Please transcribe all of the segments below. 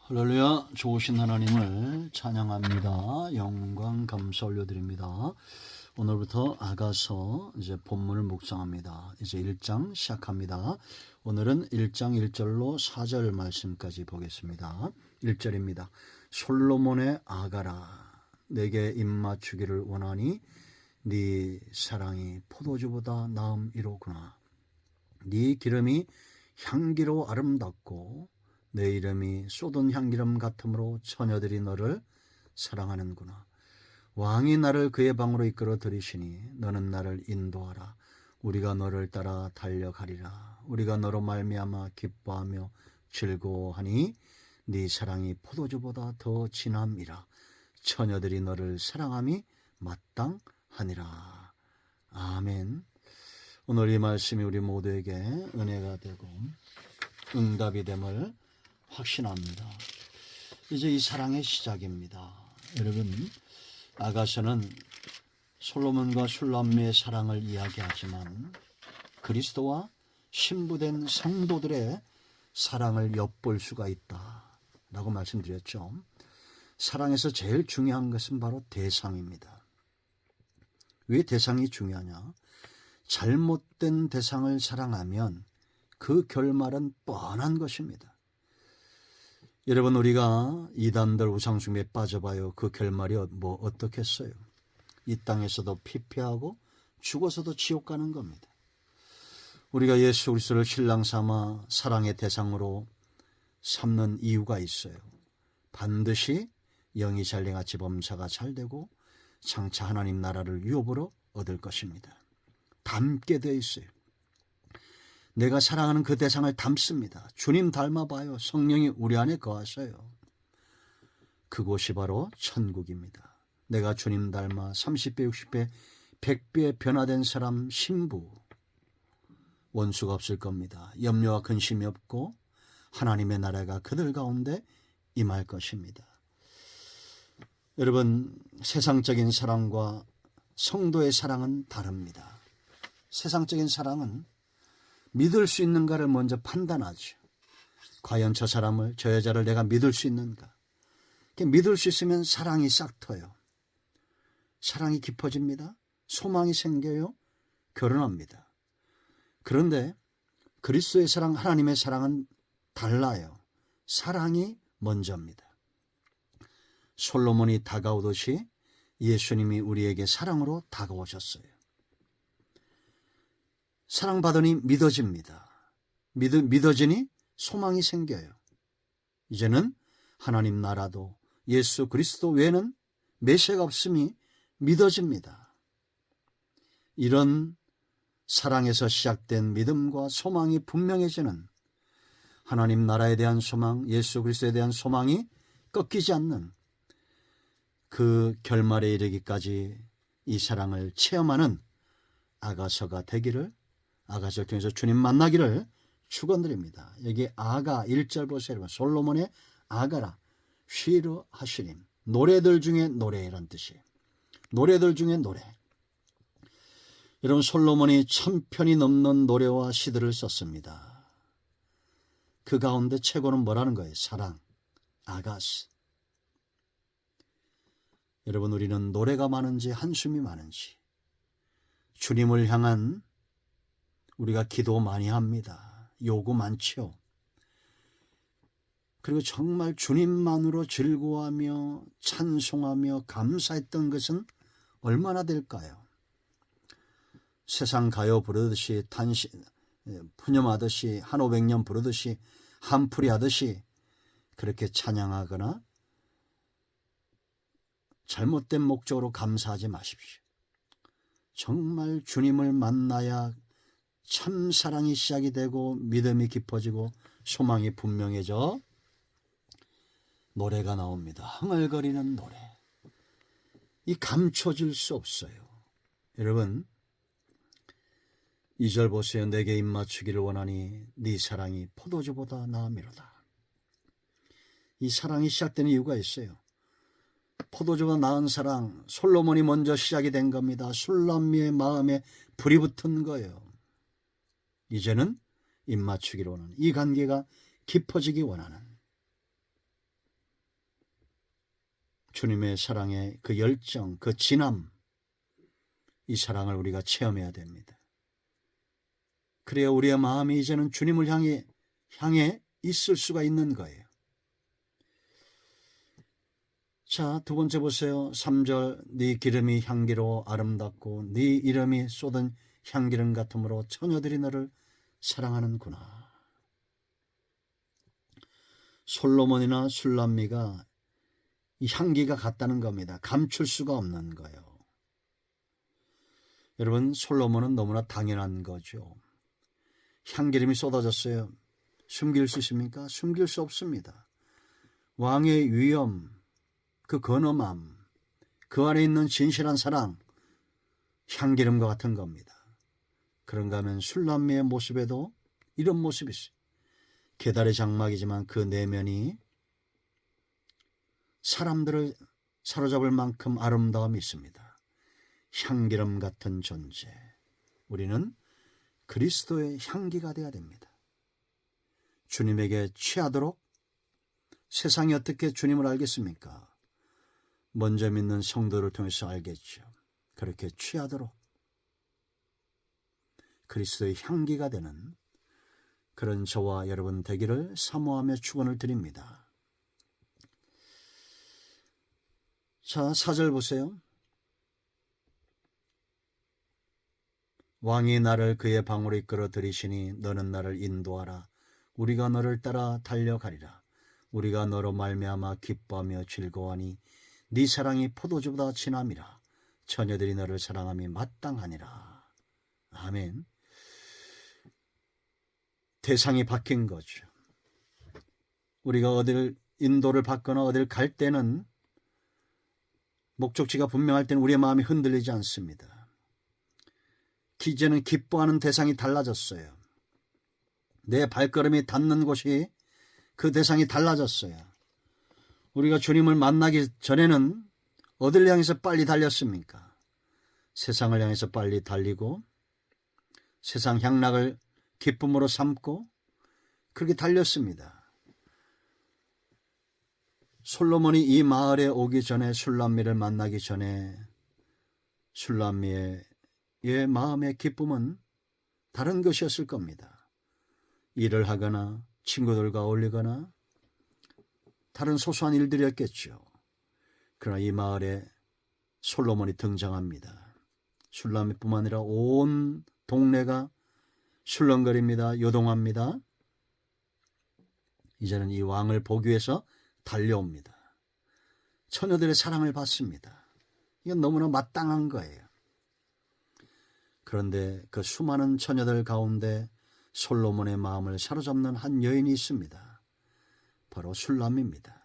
할렐루야. 좋으신 하나님을 찬양합니다. 영광 감사 올려드립니다. 오늘부터 아가서 이제 본문을 묵상합니다. 이제 1장 시작합니다. 오늘은 1장 1절로 4절 말씀까지 보겠습니다. 1절입니다. 솔로몬의 아가라, 내게 입맞추기를 원하니 네 사랑이 포도주보다 나음이로구나. 네 기름이 향기로 아름답고 내 이름이 쏟은 향기름 같으므로 처녀들이 너를 사랑하는구나. 왕이 나를 그의 방으로 이끌어 들이시니 너는 나를 인도하라. 우리가 너를 따라 달려가리라. 우리가 너로 말미암아 기뻐하며 즐거워하니 네 사랑이 포도주보다 더 진함이라. 처녀들이 너를 사랑함이 마땅하니라. 아멘. 오늘 이 말씀이 우리 모두에게 은혜가 되고 응답이 됨을 확신합니다. 이제 이 사랑의 시작입니다. 여러분, 아가서는 솔로몬과 술람미의 사랑을 이야기하지만 그리스도와 신부된 성도들의 사랑을 엿볼 수가 있다라고 말씀드렸죠. 사랑에서 제일 중요한 것은 바로 대상입니다. 왜 대상이 중요하냐? 잘못된 대상을 사랑하면 그 결말은 뻔한 것입니다. 여러분, 우리가 이단들 우상숭배에 빠져봐요. 그 결말이 어떻겠어요? 이 땅에서도 피폐하고 죽어서도 지옥 가는 겁니다. 우리가 예수 그리스도를 신랑 삼아 사랑의 대상으로 삼는 이유가 있어요. 반드시 영이 잘돼같이 범사가 잘되고 장차 하나님 나라를 유업으로 얻을 것입니다. 닮게 되어 있어요. 내가 사랑하는 그 대상을 닮습니다. 주님 닮아봐요. 성령이 우리 안에 거하셔요. 그곳이 바로 천국입니다. 내가 주님 닮아 30배, 60배, 100배 변화된 사람 신부, 원수가 없을 겁니다. 염려와 근심이 없고 하나님의 나라가 그들 가운데 임할 것입니다. 여러분, 세상적인 사랑과 성도의 사랑은 다릅니다. 세상적인 사랑은 믿을 수 있는가를 먼저 판단하죠. 과연 저 사람을, 저 여자를 내가 믿을 수 있는가? 믿을 수 있으면 사랑이 싹 터요. 사랑이 깊어집니다. 소망이 생겨요. 결혼합니다. 그런데 그리스도의 사랑, 하나님의 사랑은 달라요. 사랑이 먼저입니다. 솔로몬이 다가오듯이 예수님이 우리에게 사랑으로 다가오셨어요. 사랑받으니 믿어집니다. 믿어지니 소망이 생겨요. 이제는 하나님 나라도 예수 그리스도 외에는 메시아가 없음이 믿어집니다. 이런 사랑에서 시작된 믿음과 소망이 분명해지는 하나님 나라에 대한 소망, 예수 그리스도에 대한 소망이 꺾이지 않는 그 결말에 이르기까지 이 사랑을 체험하는 아가서가 되기를, 아가서를 통해서 주님 만나기를 축원드립니다. 여기 아가 1절 보세요. 솔로몬의 아가라, 쉬르 하시림, 노래들 중에 노래라는 뜻이에요. 노래들 중에 노래. 여러분, 솔로몬이 1000편이 넘는 노래와 시들을 썼습니다. 그 가운데 최고는 뭐라는 거예요? 사랑, 아가스. 여러분, 우리는 노래가 많은지 한숨이 많은지, 주님을 향한 우리가 기도 많이 합니다. 요구 많죠. 그리고 정말 주님만으로 즐거워하며 찬송하며 감사했던 것은 얼마나 될까요? 세상 가요 부르듯이, 푸념하듯이, 한 500년 부르듯이, 한풀이 하듯이 그렇게 찬양하거나 잘못된 목적으로 감사하지 마십시오. 정말 주님을 만나야 참 사랑이 시작이 되고 믿음이 깊어지고 소망이 분명해져 노래가 나옵니다. 흥얼거리는 노래. 이 감춰질 수 없어요. 여러분, 2절 보세요. 내게 입맞추기를 원하니 네 사랑이 포도주보다 나음이로다. 이 사랑이 시작되는 이유가 있어요. 포도주보다 나은 사랑, 솔로몬이 먼저 시작이 된 겁니다. 술람미의 마음에 불이 붙은 거예요. 이제는 입맞추기를 원하는, 이 관계가 깊어지기 원하는, 주님의 사랑의 그 열정, 그 진함, 이 사랑을 우리가 체험해야 됩니다. 그래야 우리의 마음이 이제는 주님을 향해 있을 수가 있는 거예요. 자, 두 번째 보세요. 3절, 네 기름이 향기로 아름답고 네 이름이 쏟은 향기름 같으므로 처녀들이 너를 사랑하는구나. 솔로몬이나 술람미가 이 향기가 같다는 겁니다. 감출 수가 없는 거예요. 여러분, 솔로몬은 너무나 당연한 거죠. 향기름이 쏟아졌어요. 숨길 수 있습니까? 숨길 수 없습니다. 왕의 위엄, 그 근엄함, 그 안에 있는 진실한 사랑, 향기름과 같은 겁니다. 그런가 하면 술람미의 모습에도 이런 모습이 있어요. 계달의 장막이지만 그 내면이 사람들을 사로잡을 만큼 아름다움이 있습니다. 향기름 같은 존재. 우리는 그리스도의 향기가 되어야 됩니다. 주님에게 취하도록. 세상이 어떻게 주님을 알겠습니까? 먼저 믿는 성도를 통해서 알겠죠. 그렇게 취하도록 그리스도의 향기가 되는 그런 저와 여러분 되기를 사모하며 축원을 드립니다. 자, 4절 보세요. 왕이 나를 그의 방으로 이끌어 들이시니 너는 나를 인도하라. 우리가 너를 따라 달려가리라. 우리가 너로 말미암아 기뻐하며 즐거워하니 네 사랑이 포도주보다 진함이라. 처녀들이 너를 사랑함이 마땅하니라. 아멘. 대상이 바뀐 거죠. 우리가 어딜 인도를 받거나 어딜 갈 때는 목적지가 분명할 때는 우리의 마음이 흔들리지 않습니다. 이제는 기뻐하는 대상이 달라졌어요. 내 발걸음이 닿는 곳이 그 대상이 달라졌어요. 우리가 주님을 만나기 전에는 어딜 향해서 빨리 달렸습니까? 세상을 향해서 빨리 달리고 세상 향락을 기쁨으로 삼고 그렇게 달렸습니다. 솔로몬이 이 마을에 오기 전에 술람미를 만나기 전에 술람미의 마음의 기쁨은 다른 것이었을 겁니다. 일을 하거나 친구들과 어울리거나 다른 소소한 일들이었겠죠. 그러나 이 마을에 솔로몬이 등장합니다. 술람미뿐만 아니라 온 동네가 술렁거립니다. 요동합니다. 이제는 이 왕을 보기 위해서 달려옵니다. 처녀들의 사랑을 받습니다. 이건 너무나 마땅한 거예요. 그런데 그 수많은 처녀들 가운데 솔로몬의 마음을 사로잡는 한 여인이 있습니다. 바로 술람미입니다.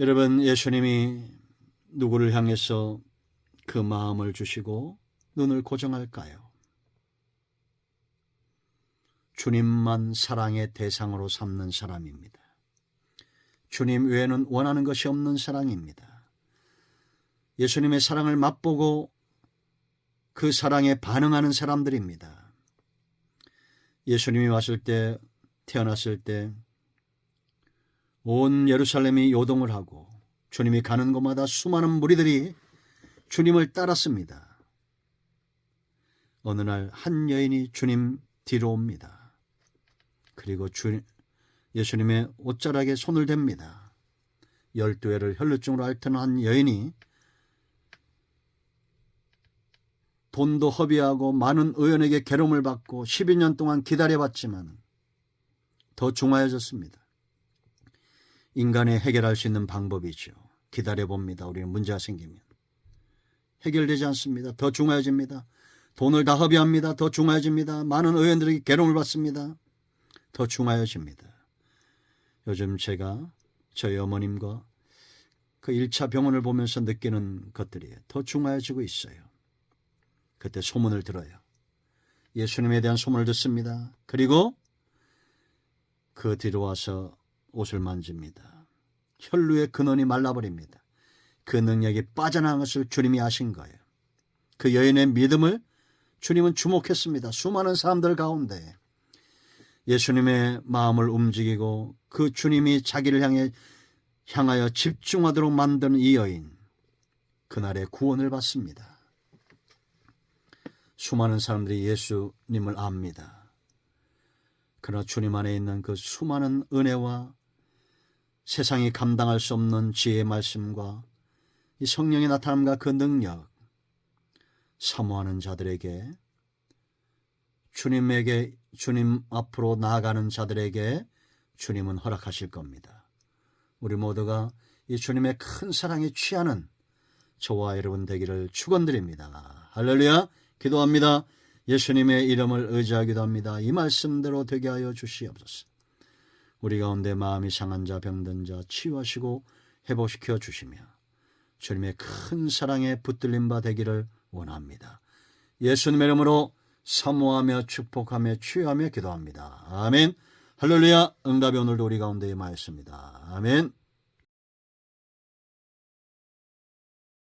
여러분, 예수님이 누구를 향해서 그 마음을 주시고 눈을 고정할까요? 주님만 사랑의 대상으로 삼는 사람입니다. 주님 외에는 원하는 것이 없는 사랑입니다. 예수님의 사랑을 맛보고 그 사랑에 반응하는 사람들입니다. 예수님이 왔을 때, 태어났을 때 온 예루살렘이 요동을 하고 주님이 가는 곳마다 수많은 무리들이 주님을 따랐습니다. 어느 날 한 여인이 주님 뒤로 옵니다. 그리고 예수님의 옷자락에 손을 댑니다. 12회를 혈루증으로 앓던 한 여인이 돈도 허비하고 많은 의원에게 괴로움을 받고 12년 동안 기다려봤지만 더 중하여졌습니다. 인간이 해결할 수 있는 방법이죠. 기다려봅니다. 우리는 문제가 생기면. 해결되지 않습니다. 더 중하여집니다. 돈을 다 허비합니다. 더 중하여집니다. 많은 의원들에게 괴로움을 받습니다. 더 중하여집니다. 요즘 제가 저희 어머님과 그 1차 병원을 보면서 느끼는 것들이 더 중하여지고 있어요. 그때 소문을 들어요. 예수님에 대한 소문을 듣습니다. 그리고 그 뒤로 와서 옷을 만집니다. 혈루의 근원이 말라버립니다. 그 능력이 빠져나간 것을 주님이 아신 거예요. 그 여인의 믿음을 주님은 주목했습니다. 수많은 사람들 가운데 예수님의 마음을 움직이고 그 주님이 자기를 향해 향하여 집중하도록 만드는 이 여인, 그날의 구원을 받습니다. 수많은 사람들이 예수님을 압니다. 그러나 주님 안에 있는 그 수많은 은혜와 세상이 감당할 수 없는 지혜의 말씀과 이 성령의 나타남과 그 능력, 사모하는 자들에게, 주님 앞으로 나아가는 자들에게 주님은 허락하실 겁니다. 우리 모두가 이 주님의 큰 사랑에 취하는 저와 여러분 되기를 축원드립니다. 할렐루야. 기도합니다. 예수님의 이름을 의지하기도 합니다. 이 말씀대로 되게 하여 주시옵소서. 우리 가운데 마음이 상한 자, 병든 자 치유하시고 회복시켜 주시며 주님의 큰 사랑에 붙들린 바 되기를 원합니다. 예수님의 이름으로 사모하며 축복하며 치유하며 기도합니다. 아멘. 할렐루야. 응답이 오늘도 우리 가운데 임하였습니다. 아멘.